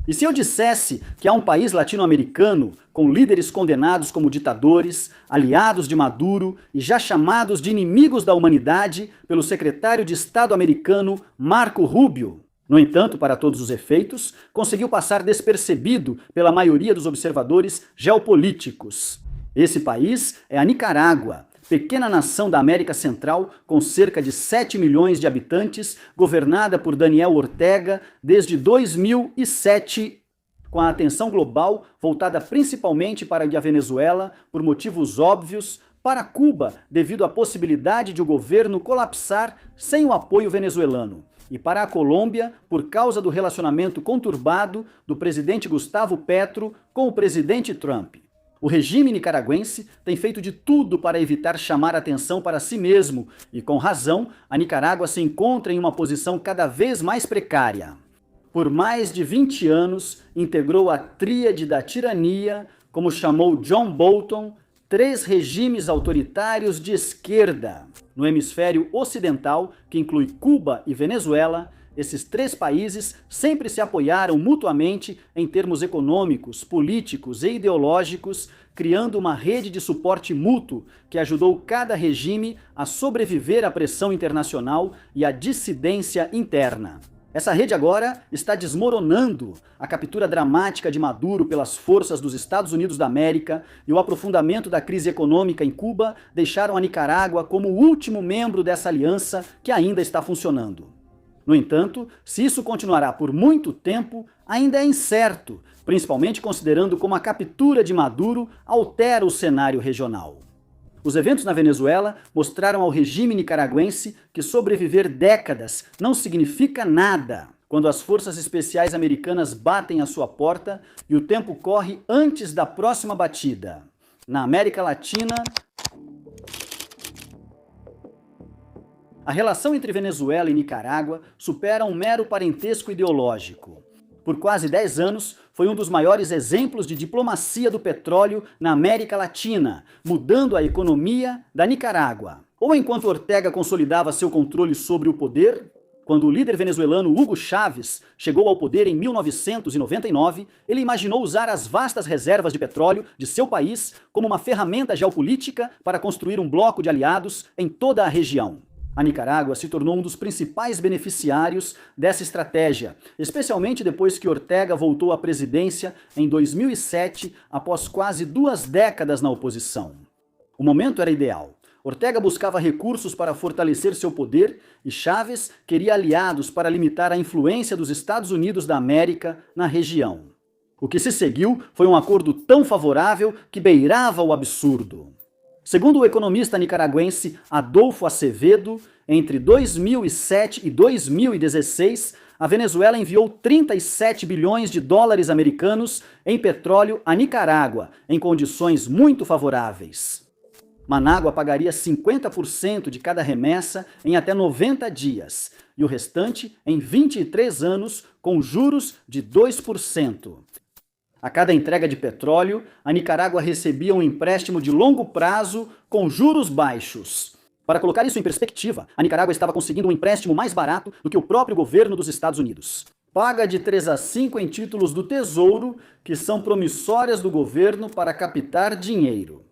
E se eu dissesse que há um país latino-americano com líderes condenados como ditadores, aliados de Maduro e já chamados de inimigos da humanidade pelo secretário de Estado americano Marco Rubio? No entanto, para todos os efeitos, conseguiu passar despercebido pela maioria dos observadores geopolíticos. Esse país é a Nicarágua, pequena nação da América Central com cerca de 7 milhões de habitantes, governada por Daniel Ortega desde 2007, com a atenção global voltada principalmente para a Venezuela por motivos óbvios, para Cuba devido à possibilidade de o governo colapsar sem o apoio venezuelano, e para a Colômbia por causa do relacionamento conturbado do presidente Gustavo Petro com o presidente Trump. O regime nicaragüense tem feito de tudo para evitar chamar atenção para si mesmo e, com razão, a Nicarágua se encontra em uma posição cada vez mais precária. Por mais de 20 anos, integrou a tríade da tirania, como chamou John Bolton, 3 regimes autoritários de esquerda. No hemisfério ocidental, que inclui Cuba e Venezuela, esses 3 países sempre se apoiaram mutuamente em termos econômicos, políticos e ideológicos, criando uma rede de suporte mútuo que ajudou cada regime a sobreviver à pressão internacional e à dissidência interna. Essa rede agora está desmoronando. A captura dramática de Maduro pelas forças dos Estados Unidos da América e o aprofundamento da crise econômica em Cuba deixaram a Nicarágua como o último membro dessa aliança que ainda está funcionando. No entanto, se isso continuará por muito tempo, ainda é incerto, principalmente considerando como a captura de Maduro altera o cenário regional. Os eventos na Venezuela mostraram ao regime nicaragüense que sobreviver décadas não significa nada quando as forças especiais americanas batem à sua porta e o tempo corre antes da próxima batida. Na América Latina, a relação entre Venezuela e Nicarágua supera um mero parentesco ideológico. Por quase 10 anos, foi um dos maiores exemplos de diplomacia do petróleo na América Latina, mudando a economia da Nicarágua. Ou enquanto Ortega consolidava seu controle sobre o poder, quando o líder venezuelano Hugo Chávez chegou ao poder em 1999, ele imaginou usar as vastas reservas de petróleo de seu país como uma ferramenta geopolítica para construir um bloco de aliados em toda a região. A Nicarágua se tornou um dos principais beneficiários dessa estratégia, especialmente depois que Ortega voltou à presidência em 2007, após quase 2 décadas na oposição. O momento era ideal. Ortega buscava recursos para fortalecer seu poder e Chávez queria aliados para limitar a influência dos Estados Unidos da América na região. O que se seguiu foi um acordo tão favorável que beirava o absurdo. Segundo o economista nicaragüense Adolfo Acevedo, entre 2007 e 2016, a Venezuela enviou 37 bilhões de dólares americanos em petróleo à Nicarágua, em condições muito favoráveis. Manágua pagaria 50% de cada remessa em até 90 dias, e o restante em 23 anos, com juros de 2%. A cada entrega de petróleo, a Nicarágua recebia um empréstimo de longo prazo com juros baixos. Para colocar isso em perspectiva, a Nicarágua estava conseguindo um empréstimo mais barato do que o próprio governo dos Estados Unidos. Paga de 3 a 5 em títulos do Tesouro, que são promissórias do governo para captar dinheiro.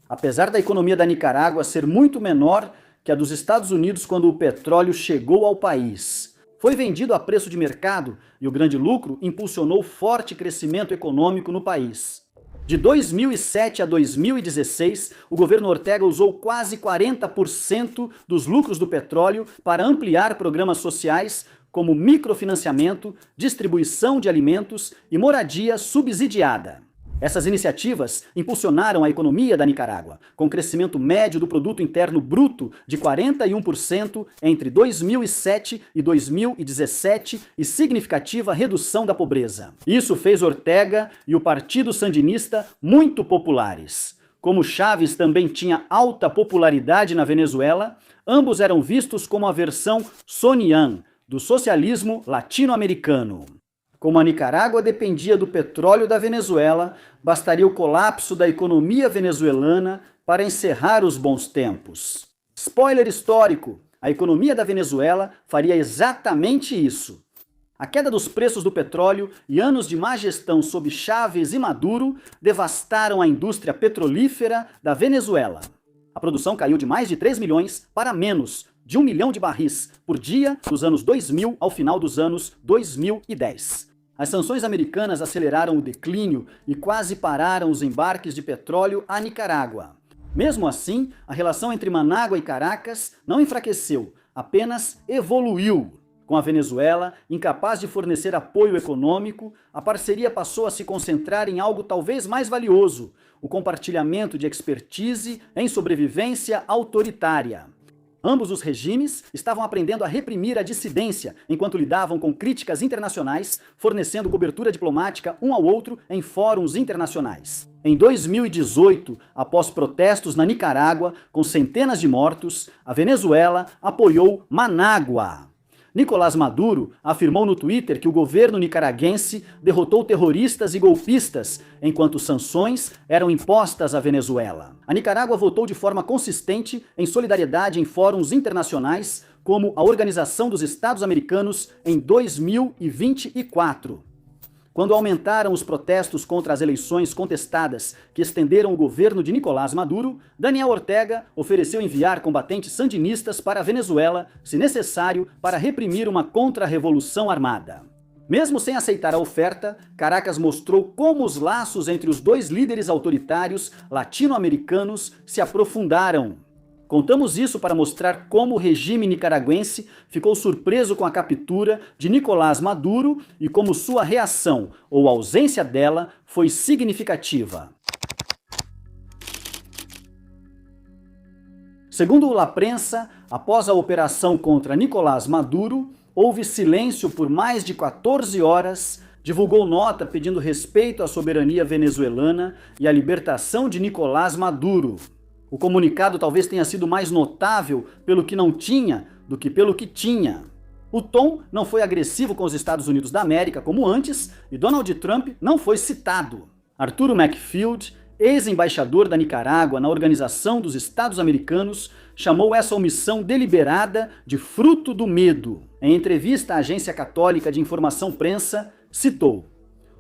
Apesar da economia da Nicarágua ser muito menor que a dos Estados Unidos quando o petróleo chegou ao país, foi vendido a preço de mercado e o grande lucro impulsionou forte crescimento econômico no país. De 2007 a 2016, o governo Ortega usou quase 40% dos lucros do petróleo para ampliar programas sociais como microfinanciamento, distribuição de alimentos e moradia subsidiada. Essas iniciativas impulsionaram a economia da Nicarágua, com crescimento médio do produto interno bruto de 41% entre 2007 e 2017 e significativa redução da pobreza. Isso fez Ortega e o Partido Sandinista muito populares. Como Chávez também tinha alta popularidade na Venezuela, ambos eram vistos como a versão Sonian do socialismo latino-americano. Como a Nicarágua dependia do petróleo da Venezuela, bastaria o colapso da economia venezuelana para encerrar os bons tempos. Spoiler histórico: a economia da Venezuela faria exatamente isso. A queda dos preços do petróleo e anos de má gestão sob Chávez e Maduro devastaram a indústria petrolífera da Venezuela. A produção caiu de mais de 3 milhões para menos de 1 milhão de barris por dia dos anos 2000 ao final dos anos 2010. As sanções americanas aceleraram o declínio e quase pararam os embarques de petróleo à Nicarágua. Mesmo assim, a relação entre Manágua e Caracas não enfraqueceu, apenas evoluiu. Com a Venezuela, incapaz de fornecer apoio econômico, a parceria passou a se concentrar em algo talvez mais valioso: o compartilhamento de expertise em sobrevivência autoritária. Ambos os regimes estavam aprendendo a reprimir a dissidência, enquanto lidavam com críticas internacionais, fornecendo cobertura diplomática um ao outro em fóruns internacionais. Em 2018, após protestos na Nicarágua, com centenas de mortos, a Venezuela apoiou Manágua. Nicolás Maduro afirmou no Twitter que o governo nicaragüense derrotou terroristas e golpistas, enquanto sanções eram impostas à Venezuela. A Nicarágua votou de forma consistente em solidariedade em fóruns internacionais, como a Organização dos Estados Americanos em 2024. Quando aumentaram os protestos contra as eleições contestadas que estenderam o governo de Nicolás Maduro, Daniel Ortega ofereceu enviar combatentes sandinistas para a Venezuela, se necessário, para reprimir uma contra-revolução armada. Mesmo sem aceitar a oferta, Caracas mostrou como os laços entre os dois líderes autoritários latino-americanos se aprofundaram. Contamos isso para mostrar como o regime nicaragüense ficou surpreso com a captura de Nicolás Maduro e como sua reação, ou ausência dela, foi significativa. Segundo La Prensa, após a operação contra Nicolás Maduro, houve silêncio por mais de 14 horas, divulgou nota pedindo respeito à soberania venezuelana e à libertação de Nicolás Maduro. O comunicado talvez tenha sido mais notável pelo que não tinha do que pelo que tinha. O tom não foi agressivo com os Estados Unidos da América como antes e Donald Trump não foi citado. Arturo Macfield, ex-embaixador da Nicarágua na Organização dos Estados Americanos, chamou essa omissão deliberada de fruto do medo. Em entrevista à Agência Católica de Informação Prensa, citou: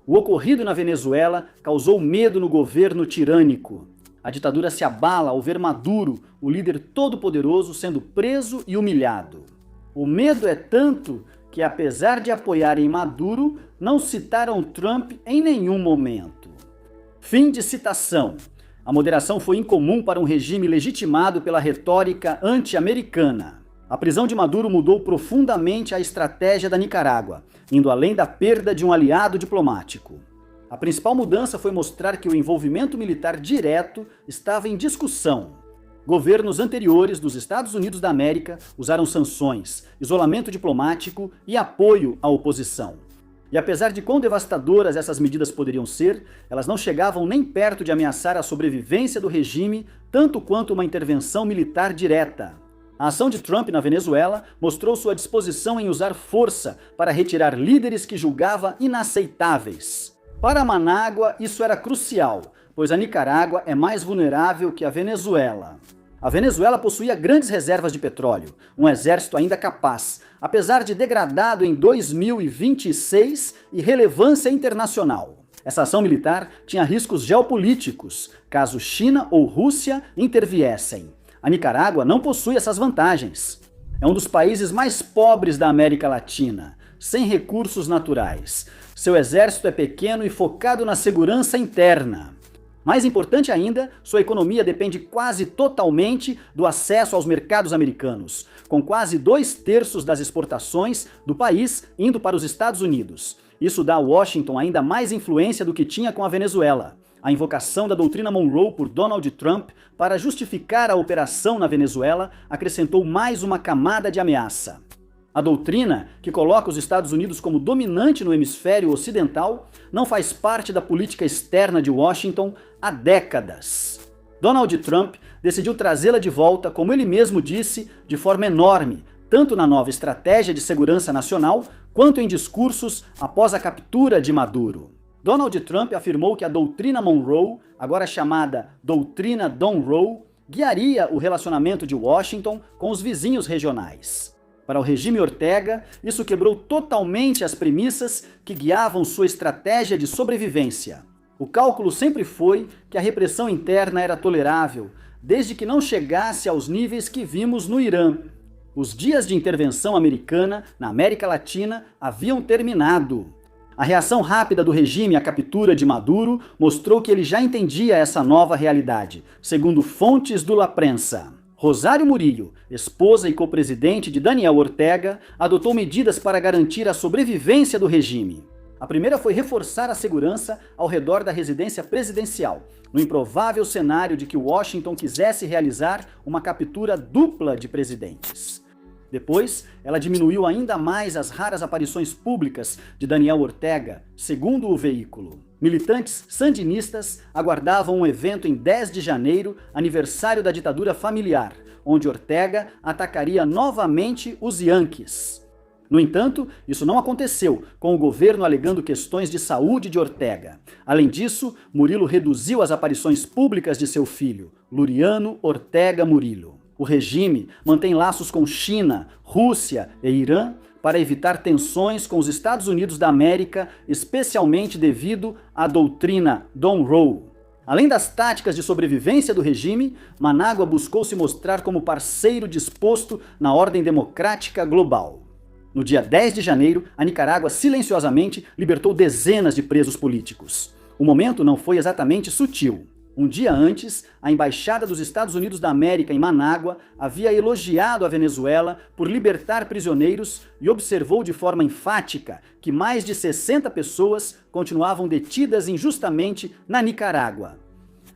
"O ocorrido na Venezuela causou medo no governo tirânico. A ditadura se abala ao ver Maduro, o líder todo-poderoso, sendo preso e humilhado. O medo é tanto que, apesar de apoiarem Maduro, não citaram Trump em nenhum momento." Fim de citação. A moderação foi incomum para um regime legitimado pela retórica anti-americana. A prisão de Maduro mudou profundamente a estratégia da Nicarágua, indo além da perda de um aliado diplomático. A principal mudança foi mostrar que o envolvimento militar direto estava em discussão. Governos anteriores dos Estados Unidos da América usaram sanções, isolamento diplomático e apoio à oposição. E apesar de quão devastadoras essas medidas poderiam ser, elas não chegavam nem perto de ameaçar a sobrevivência do regime, tanto quanto uma intervenção militar direta. A ação de Trump na Venezuela mostrou sua disposição em usar força para retirar líderes que julgava inaceitáveis. Para Manágua, isso era crucial, pois a Nicarágua é mais vulnerável que a Venezuela. A Venezuela possuía grandes reservas de petróleo, um exército ainda capaz, apesar de degradado em 2026 e relevância internacional. Essa ação militar tinha riscos geopolíticos, caso China ou Rússia interviessem. A Nicarágua não possui essas vantagens. É um dos países mais pobres da América Latina, sem recursos naturais. Seu exército é pequeno e focado na segurança interna. Mais importante ainda, sua economia depende quase totalmente do acesso aos mercados americanos, com quase 2/3 das exportações do país indo para os Estados Unidos. Isso dá a Washington ainda mais influência do que tinha com a Venezuela. A invocação da doutrina Monroe por Donald Trump para justificar a operação na Venezuela acrescentou mais uma camada de ameaça. A doutrina, que coloca os Estados Unidos como dominante no hemisfério ocidental, não faz parte da política externa de Washington há décadas. Donald Trump decidiu trazê-la de volta, como ele mesmo disse, de forma enorme, tanto na nova estratégia de segurança nacional, quanto em discursos após a captura de Maduro. Donald Trump afirmou que a doutrina Monroe, agora chamada doutrina Donroe, guiaria o relacionamento de Washington com os vizinhos regionais. Para o regime Ortega, isso quebrou totalmente as premissas que guiavam sua estratégia de sobrevivência. O cálculo sempre foi que a repressão interna era tolerável, desde que não chegasse aos níveis que vimos no Irã. Os dias de intervenção americana na América Latina haviam terminado. A reação rápida do regime à captura de Maduro mostrou que ele já entendia essa nova realidade, segundo fontes do La Prensa. Rosário Murillo, esposa e co-presidente de Daniel Ortega, adotou medidas para garantir a sobrevivência do regime. A primeira foi reforçar a segurança ao redor da residência presidencial, no improvável cenário de que Washington quisesse realizar uma captura dupla de presidentes. Depois, ela diminuiu ainda mais as raras aparições públicas de Daniel Ortega, segundo o veículo. Militantes sandinistas aguardavam um evento em 10 de janeiro, aniversário da ditadura familiar, onde Ortega atacaria novamente os Yankees. No entanto, isso não aconteceu, com o governo alegando questões de saúde de Ortega. Além disso, Murilo reduziu as aparições públicas de seu filho, Luriano Ortega Murillo. O regime mantém laços com China, Rússia e Irã para evitar tensões com os Estados Unidos da América, especialmente devido à doutrina Monroe. Além das táticas de sobrevivência do regime, Managua buscou se mostrar como parceiro disposto na ordem democrática global. No dia 10 de janeiro, a Nicarágua silenciosamente libertou dezenas de presos políticos. O momento não foi exatamente sutil. Um dia antes, a Embaixada dos Estados Unidos da América em Manágua havia elogiado a Venezuela por libertar prisioneiros e observou de forma enfática que mais de 60 pessoas continuavam detidas injustamente na Nicarágua.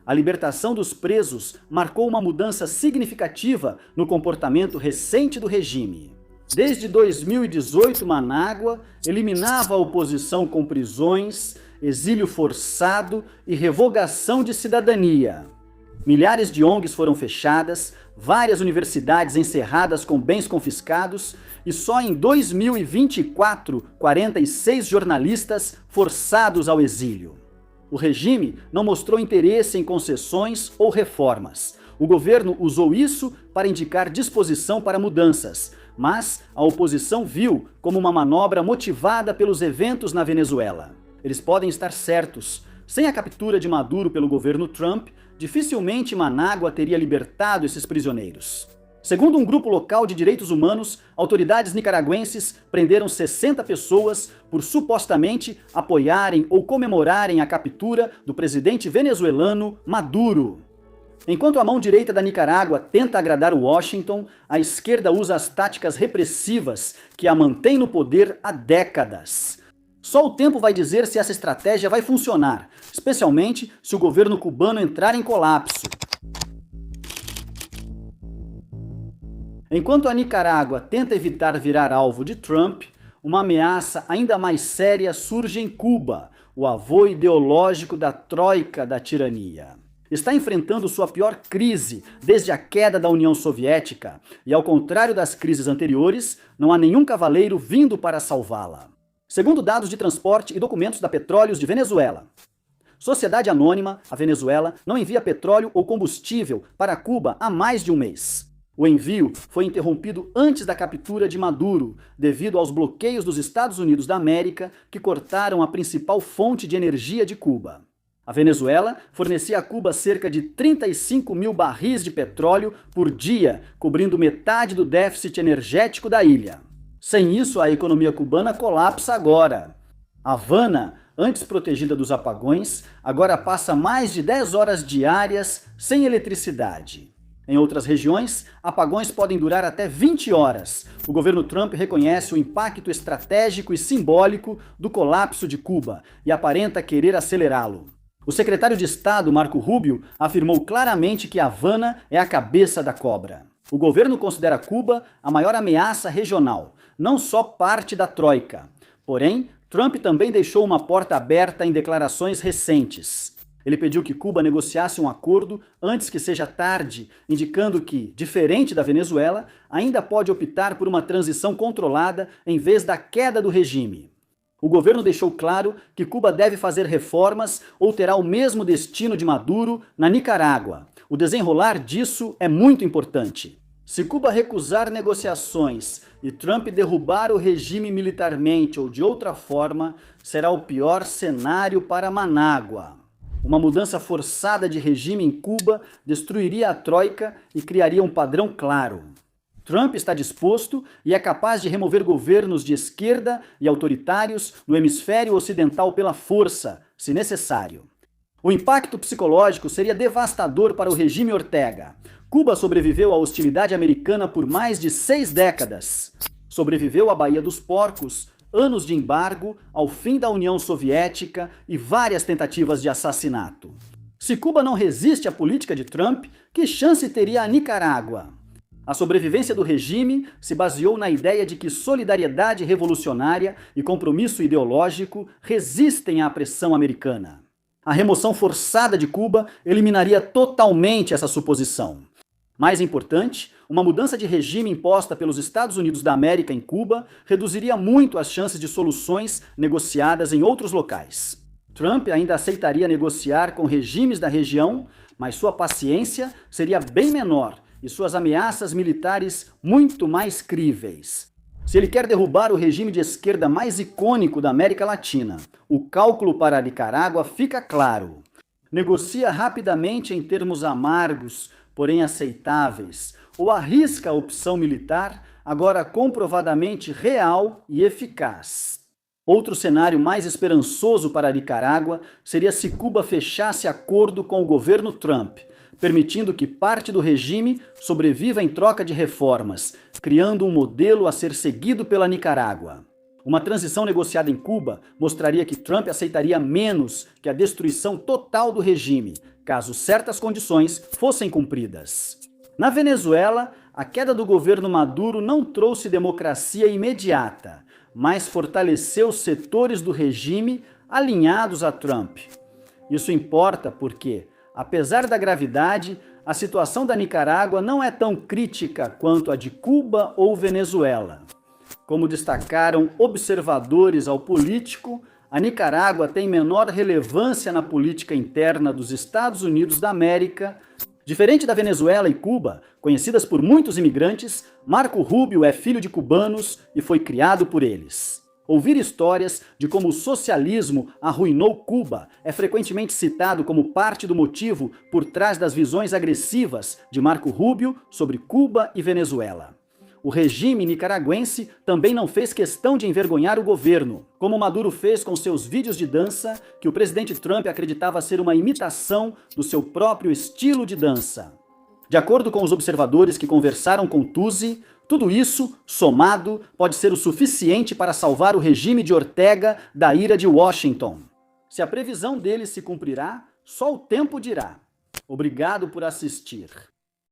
A libertação dos presos marcou uma mudança significativa no comportamento recente do regime. Desde 2018, Manágua eliminava a oposição com prisões, exílio forçado e revogação de cidadania. Milhares de ONGs foram fechadas, várias universidades encerradas com bens confiscados e só em 2024, 46 jornalistas forçados ao exílio. O regime não mostrou interesse em concessões ou reformas. O governo usou isso para indicar disposição para mudanças, mas a oposição viu como uma manobra motivada pelos eventos na Venezuela. Eles podem estar certos. Sem a captura de Maduro pelo governo Trump, dificilmente Manágua teria libertado esses prisioneiros. Segundo um grupo local de direitos humanos, autoridades nicaragüenses prenderam 60 pessoas por supostamente apoiarem ou comemorarem a captura do presidente venezuelano Maduro. Enquanto a mão direita da Nicarágua tenta agradar Washington, a esquerda usa as táticas repressivas que a mantém no poder há décadas. Só o tempo vai dizer se essa estratégia vai funcionar, especialmente se o governo cubano entrar em colapso. Enquanto a Nicarágua tenta evitar virar alvo de Trump, uma ameaça ainda mais séria surge em Cuba, o avô ideológico da troika da tirania. Está enfrentando sua pior crise desde a queda da União Soviética e, ao contrário das crises anteriores, não há nenhum cavaleiro vindo para salvá-la. Segundo dados de transporte e documentos da Petróleos de Venezuela, Sociedade Anônima, a Venezuela, não envia petróleo ou combustível para Cuba há mais de um mês. O envio foi interrompido antes da captura de Maduro, devido aos bloqueios dos Estados Unidos da América que cortaram a principal fonte de energia de Cuba. A Venezuela fornecia a Cuba cerca de 35 mil barris de petróleo por dia, cobrindo metade do déficit energético da ilha. Sem isso, a economia cubana colapsa agora. Havana, antes protegida dos apagões, agora passa mais de 10 horas diárias sem eletricidade. Em outras regiões, apagões podem durar até 20 horas. O governo Trump reconhece o impacto estratégico e simbólico do colapso de Cuba e aparenta querer acelerá-lo. O secretário de Estado, Marco Rubio, afirmou claramente que Havana é a cabeça da cobra. O governo considera Cuba a maior ameaça regional, não só parte da troika. Porém, Trump também deixou uma porta aberta em declarações recentes. Ele pediu que Cuba negociasse um acordo antes que seja tarde, indicando que, diferente da Venezuela, ainda pode optar por uma transição controlada em vez da queda do regime. O governo deixou claro que Cuba deve fazer reformas ou terá o mesmo destino de Maduro na Nicarágua. O desenrolar disso é muito importante. Se Cuba recusar negociações e Trump derrubar o regime militarmente ou de outra forma, será o pior cenário para Manágua. Uma mudança forçada de regime em Cuba destruiria a Troika e criaria um padrão claro. Trump está disposto e é capaz de remover governos de esquerda e autoritários no hemisfério ocidental pela força, se necessário. O impacto psicológico seria devastador para o regime Ortega. Cuba sobreviveu à hostilidade americana por mais de 6 décadas. Sobreviveu à Baía dos Porcos, anos de embargo, ao fim da União Soviética e várias tentativas de assassinato. Se Cuba não resiste à política de Trump, que chance teria a Nicarágua? A sobrevivência do regime se baseou na ideia de que solidariedade revolucionária e compromisso ideológico resistem à pressão americana. A remoção forçada de Cuba eliminaria totalmente essa suposição. Mais importante, uma mudança de regime imposta pelos Estados Unidos da América em Cuba reduziria muito as chances de soluções negociadas em outros locais. Trump ainda aceitaria negociar com regimes da região, mas sua paciência seria bem menor e suas ameaças militares muito mais críveis. Se ele quer derrubar o regime de esquerda mais icônico da América Latina, o cálculo para a Nicarágua fica claro. Negocia rapidamente em termos amargos, porém aceitáveis, ou arrisca a opção militar, agora comprovadamente real e eficaz. Outro cenário mais esperançoso para a Nicarágua seria se Cuba fechasse acordo com o governo Trump, permitindo que parte do regime sobreviva em troca de reformas, criando um modelo a ser seguido pela Nicarágua. Uma transição negociada em Cuba mostraria que Trump aceitaria menos que a destruição total do regime, caso certas condições fossem cumpridas. Na Venezuela, a queda do governo Maduro não trouxe democracia imediata, mas fortaleceu setores do regime alinhados a Trump. Isso importa porque, apesar da gravidade, a situação da Nicarágua não é tão crítica quanto a de Cuba ou Venezuela. Como destacaram observadores ao político, a Nicarágua tem menor relevância na política interna dos Estados Unidos da América. Diferente da Venezuela e Cuba, conhecidas por muitos imigrantes, Marco Rubio é filho de cubanos e foi criado por eles. Ouvir histórias de como o socialismo arruinou Cuba é frequentemente citado como parte do motivo por trás das visões agressivas de Marco Rubio sobre Cuba e Venezuela. O regime nicaragüense também não fez questão de envergonhar o governo, como Maduro fez com seus vídeos de dança, que o presidente Trump acreditava ser uma imitação do seu próprio estilo de dança. De acordo com os observadores que conversaram com Tuzi, tudo isso, somado, pode ser o suficiente para salvar o regime de Ortega da ira de Washington. Se a previsão dele se cumprirá, só o tempo dirá. Obrigado por assistir.